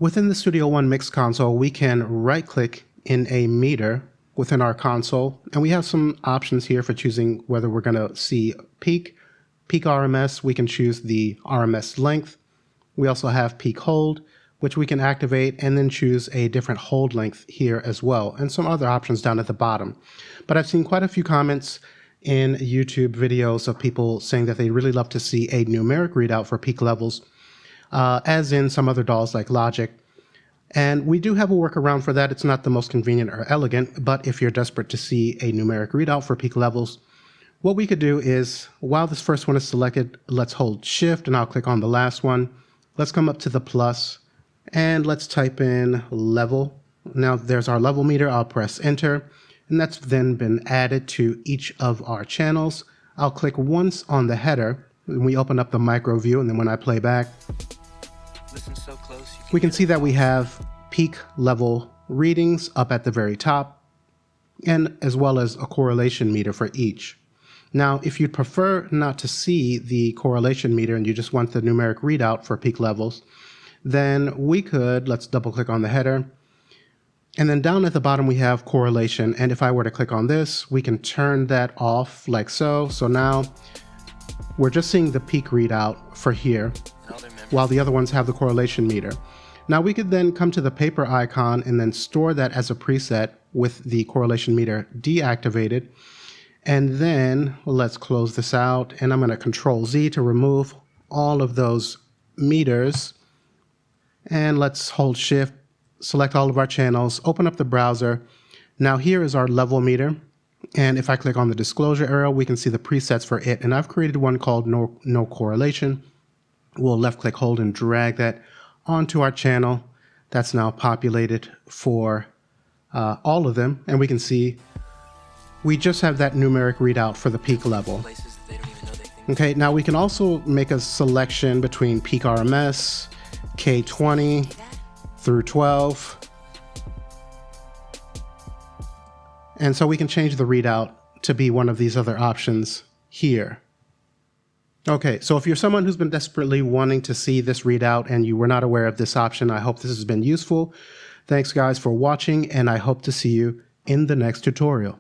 Within the Studio One Mix console, we can right-click in a meter within our console, and we have some options here for choosing whether we're going to see peak RMS. We can choose the RMS length. We also have peak hold, which we can activate, and then choose a different hold length here as well, and some other options down at the bottom. But I've seen quite a few comments in YouTube videos of people saying that they really love to see a numeric readout for peak levels, as in some other DAWs like Logic. And we do have a workaround for that. It's not the most convenient or elegant, but if you're desperate to see a numeric readout for peak levels, what we could do is, while this first one is selected, let's hold Shift, and I'll click on the last one. Let's come up to the plus, and let's type in level. Now there's our level meter. I'll press Enter, and that's then been added to each of our channels. I'll click once on the header, and we open up the micro view, and then when I play back, Listen so close, we can see that we have peak level readings up at the very top, and as well as a correlation meter for each. Now, if you'd prefer not to see the correlation meter and you just want the numeric readout for peak levels, then we could, let's double click on the header, and then down at the bottom we have correlation, and if I were to click on this, we can turn that off like so. So now we're just seeing the peak readout for here, while the other ones have the correlation meter. Now we could then come to the paper icon and then store that as a preset with the correlation meter deactivated. And then let's close this out, and I'm going to Control Z to remove all of those meters. And let's hold Shift, select all of our channels, open up the browser. Now here is our level meter. And if I click on the disclosure arrow, we can see the presets for it. And I've created one called no correlation. We'll left click, hold, and drag that onto our channel. That's now populated for all of them. And we can see we just have that numeric readout for the peak level. Okay, now we can also make a selection between peak RMS, K20 through 12. And so we can change the readout to be one of these other options here. Okay, so if you're someone who's been desperately wanting to see this readout and you were not aware of this option, I hope this has been useful. Thanks guys for watching, and I hope to see you in the next tutorial.